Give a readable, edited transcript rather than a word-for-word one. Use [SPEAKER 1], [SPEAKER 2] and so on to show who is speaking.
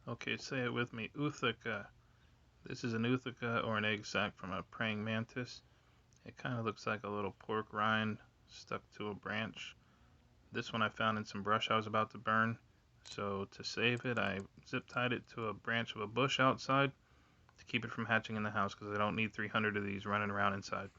[SPEAKER 1] Okay, say it with me. Ootheca. This is an ootheca or an egg sac from a praying mantis. It kind of looks like a little pork rind stuck to a branch. This one I found in some brush I was about to burn. So to save it, I zip tied it to a branch of a bush outside to keep it from hatching in the house because I don't need 300 of these running around inside.